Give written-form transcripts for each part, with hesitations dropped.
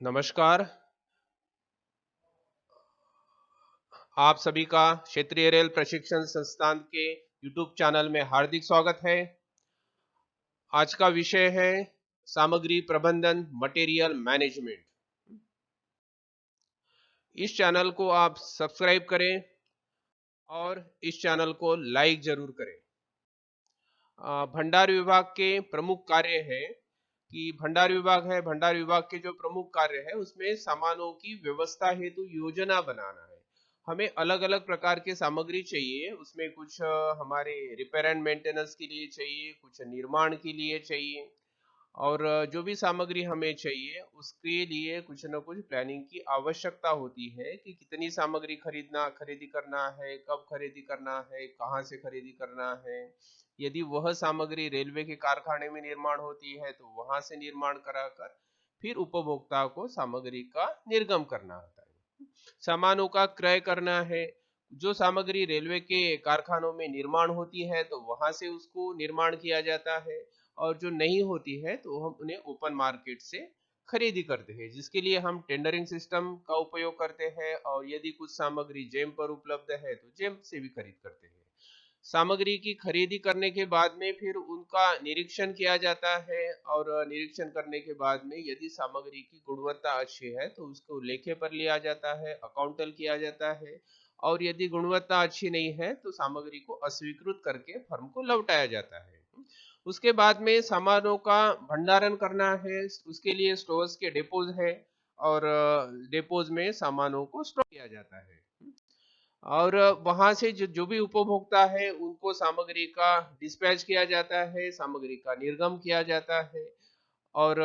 नमस्कार। आप सभी का क्षेत्रीय रेल प्रशिक्षण संस्थान के YouTube चैनल में हार्दिक स्वागत है। आज का विषय है सामग्री प्रबंधन, मटेरियल मैनेजमेंट। इस चैनल को आप सब्सक्राइब करें और इस चैनल को लाइक जरूर करें। भंडार विभाग के प्रमुख कार्य है कि भंडार विभाग है, भंडार विभाग के जो प्रमुख कार्य है उसमें सामानों की व्यवस्था हेतु योजना बनाना है। हमें अलग अलग प्रकार के सामग्री चाहिए, उसमें कुछ हमारे रिपेयर एंड मेंटेनेंस के लिए चाहिए, कुछ निर्माण के लिए चाहिए, और जो भी सामग्री हमें चाहिए उसके लिए कुछ न कुछ प्लानिंग की आवश्यकता होती है कि कितनी सामग्री खरीदी करना है, कब खरीदी करना है, कहाँ से खरीदी करना है। यदि वह सामग्री रेलवे के कारखाने में निर्माण होती है तो वहां से निर्माण कराकर फिर उपभोक्ता को सामग्री का निर्गम करना होता है। सामानों का क्रय करना है। जो सामग्री रेलवे के कारखानों में निर्माण होती है तो वहां से उसको निर्माण किया जाता है, और जो नहीं होती है तो हम उन्हें ओपन मार्केट से खरीदी करते हैं, जिसके लिए हम टेंडरिंग सिस्टम का उपयोग करते हैं, और यदि कुछ सामग्री जेम पर उपलब्ध है तो जेम से भी खरीद करते हैं। सामग्री की खरीदी करने के बाद में फिर उनका निरीक्षण किया जाता है, और निरीक्षण करने के बाद में यदि सामग्री की गुणवत्ता अच्छी है तो उसको लेखे पर लिया जाता है, अकाउंटल किया जाता है, और यदि गुणवत्ता अच्छी नहीं है तो सामग्री को अस्वीकृत करके फर्म को लौटाया जाता है। उसके बाद में सामानों का भंडारण करना है, उसके लिए स्टोर्स के डिपोज है, और डिपोज में सामानों को स्टोर किया जाता है, और वहां से जो जो भी उपभोक्ता है उनको सामग्री का डिस्पैच किया जाता है, सामग्री का निर्गम किया जाता है, और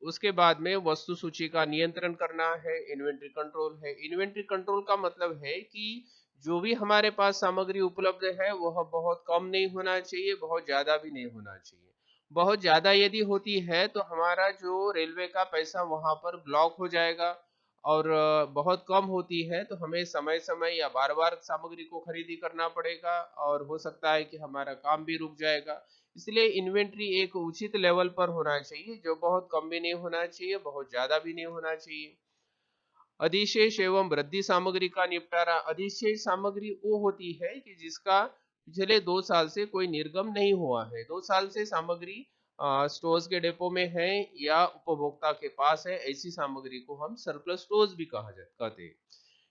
उसके बाद में वस्तु सूची का नियंत्रण करना है, इन्वेंट्री कंट्रोल है। इन्वेंट्री कंट्रोल का मतलब है कि जो भी हमारे पास सामग्री उपलब्ध है वह बहुत कम नहीं होना चाहिए, बहुत ज्यादा भी नहीं होना चाहिए। बहुत ज्यादा यदि होती है तो हमारा जो रेलवे का पैसा वहां पर ब्लॉक हो जाएगा, और बहुत कम होती है तो हमें समय समय या बार बार सामग्री को खरीदी करना पड़ेगा, और हो सकता है कि हमारा काम भी रुक जाएगा। इसलिए इन्वेंट्री एक उचित लेवल पर होना चाहिए, जो बहुत कम भी नहीं होना चाहिए, बहुत ज्यादा भी नहीं होना चाहिए। अधिशेष एवं वृद्धि सामग्री का निपटारा। अधिशेष सामग्री वो होती है कि जिसका पिछले 2 साल से कोई निर्गम नहीं हुआ है, 2 साल से सामग्री स्टोर्स के डिपो में है या उपभोक्ता के पास है, ऐसी सामग्री को हम सरप्लस स्टोर्स भी कहते हैं।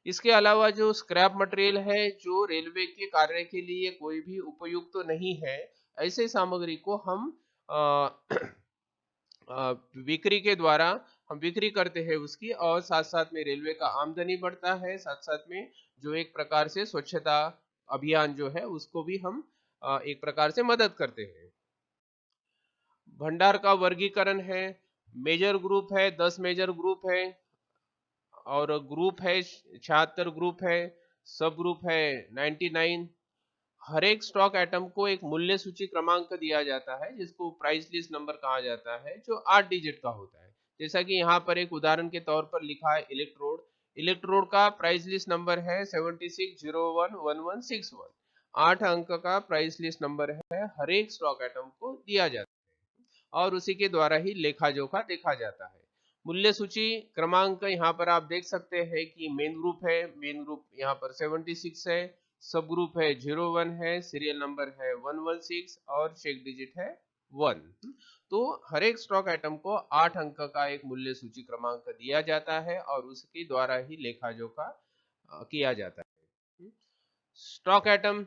इसके अलावा जो स्क्रैप मटेरियल है, जो रेलवे के कार्य के लिए कोई भी उपयुक्त तो नहीं है, ऐसे सामग्री को हम बिक्री के द्वारा हम बिक्री करते हैं उसकी, और साथ साथ में रेलवे का आमदनी बढ़ता है, साथ साथ में जो एक प्रकार से स्वच्छता अभियान जो है उसको भी हम एक प्रकार से मदद करते हैं। भंडार का वर्गीकरण है। मेजर ग्रुप है, 10 मेजर ग्रुप है, और ग्रुप है 76 ग्रुप है, सब ग्रुप है 99। हर एक स्टॉक आइटम को एक मूल्य सूची क्रमांक दिया जाता है, जिसको प्राइस लिस्ट नंबर कहा जाता है, जो 8 डिजिट का होता है। जैसा कि यहाँ पर एक उदाहरण के तौर पर लिखा है इलेक्ट्रोड। इलेक्ट्रोड का प्राइस लिस्ट नंबर है 76011161। 8 अंक का प्राइस लिस्ट नंबर है, हर एक स्टॉक आइटम को दिया जाता है, और उसी के द्वारा ही लेखा जोखा देखा जाता है। मूल्य सूची क्रमांक यहाँ पर आप देख सकते हैं कि मेन ग्रुप है, मेन ग्रुप यहाँ पर 76 है, सब ग्रुप है 01 है, सीरियल नंबर है 116, और चेक डिजिट है 1। तो हर एक स्टॉक आइटम को 8 अंक का एक मूल्य सूची क्रमांक दिया जाता है, और उसके द्वारा ही लेखा जोखा किया जाता है। Stock item.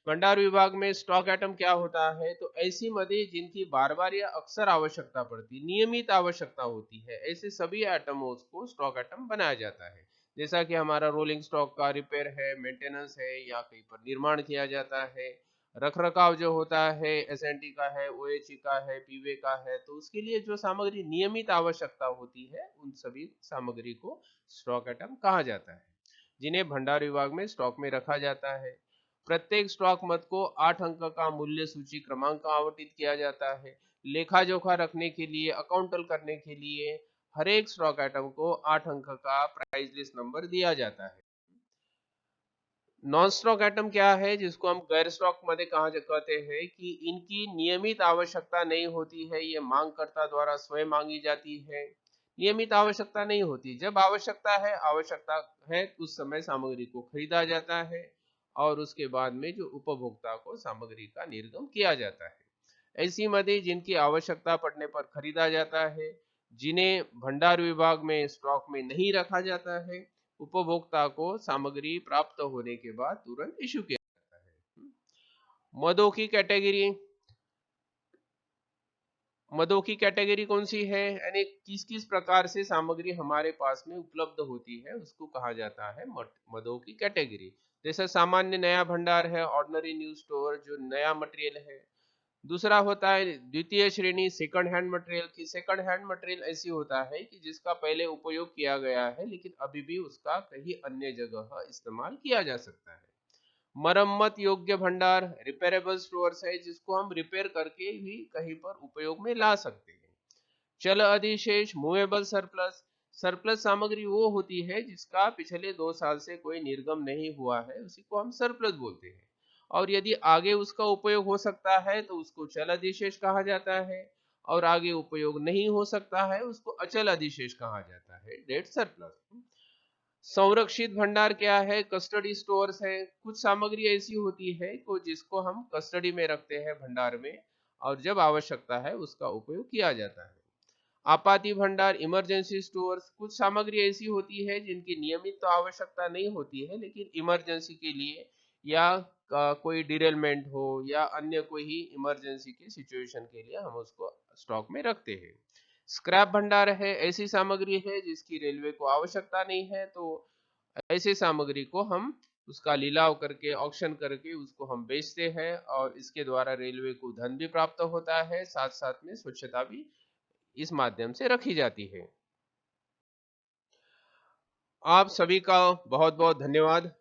भंडार विभाग में स्टॉक आइटम क्या होता है, तो ऐसी मदें जिनकी बार बार या अक्सर आवश्यकता पड़ती, नियमित आवश्यकता होती है, ऐसे सभी आइटमों को स्टॉक आइटम बनाया जाता है। जैसा कि हमारा रोलिंग स्टॉक का रिपेयर है, मेंटेनेंस है, या कहीं पर निर्माण किया जाता है। रख रखाव जो होता है एसएनटी का है, ओएचई का है, पीवे का है, तो उसके लिए जो सामग्री नियमित आवश्यकता होती है उन सभी सामग्री को स्टॉक आइटम कहा जाता है, जिन्हें भंडार विभाग में स्टॉक में रखा जाता है। प्रत्येक स्टॉक मद को 8 अंक का मूल्य सूची क्रमांक आवंटित किया जाता है। लेखा जोखा रखने के लिए, अकाउंटल करने के लिए हर एक स्टॉक आइटम को 8 अंक का प्राइस लिस्ट नंबर दिया जाता है। नॉन स्टॉक आइटम क्या है, जिसको हम गैर स्टॉक मध्ये कहते हैं कि इनकी नियमित आवश्यकता नहीं होती है, ये मांगकर्ता द्वारा स्वयं मांगी जाती है। नियमित आवश्यकता नहीं होती। जब आवश्यकता है उस समय सामग्री को खरीदा जाता है और उसके बाद में जो उपभोक्ता को सामग्री का निर्गम किया जाता है। ऐसी मदें जिनकी आवश्यकता पड़ने पर खरीदा जाता है, जिन्हें भंडार विभाग में स्टॉक में नहीं रखा जाता है, उपभोक्ता को सामग्री प्राप्त होने के बाद तुरंत इशू किया जाता है। मदों की कैटेगरी, मदों की कैटेगरी कौन सी है, यानी किस किस प्रकार से सामग्री हमारे पास में उपलब्ध होती है उसको कहा जाता है मदों की कैटेगरी। जैसे सामान्य नया भंडार है, ऑर्डिनरी न्यूज स्टोर जो नया मटेरियल है। दूसरा होता है द्वितीय श्रेणी सेकंड हैंड मटेरियल की। सेकंड हैंड मटेरियल ऐसी होता है कि जिसका पहले उपयोग किया गया है लेकिन अभी भी उसका कहीं अन्य जगह इस्तेमाल किया जा सकता है। मरम्मत योग्य भंडार रिपेयरेबल स्टोर्स है, जिसको हम रिपेयर करके भी कहीं पर उपयोग में ला सकते हैं। चल अधिशेष मूवेबल सरप्लस, सरप्लस सामग्री वो होती है जिसका पिछले 2 साल से कोई निर्गम नहीं हुआ है, उसी को हम सरप्लस बोलते हैं। और यदि आगे उसका उपयोग हो सकता है तो उसको चल अधिशेष कहा जाता है, और आगे उपयोग नहीं हो सकता है उसको अचल अधिशेष कहा जाता है, डेट सरप्लस। संरक्षित भंडार क्या है, कस्टडी स्टोर्स है। कुछ सामग्री ऐसी होती है को जिसको हम कस्टडी में रखते हैं भंडार में, और जब आवश्यकता है उसका उपयोग किया जाता है। आपाती भंडार इमरजेंसी स्टोर्स, कुछ सामग्री ऐसी होती है जिनकी नियमित तो आवश्यकता नहीं होती है लेकिन इमरजेंसी के लिए, या कोई डिरेलमेंट हो या अन्य कोई ही इमरजेंसी की सिचुएशन के लिए हम उसको स्टॉक में रखते हैं। स्क्रैप भंडार है, ऐसी सामग्री है जिसकी रेलवे को आवश्यकता नहीं है, तो ऐसे सामग्री को हम उसका लिलाव करके ऑक्शन करके उसको हम बेचते हैं, और इसके द्वारा रेलवे को धन भी प्राप्त होता है, साथ साथ में स्वच्छता भी इस माध्यम से रखी जाती है। आप सभी का बहुत बहुत धन्यवाद।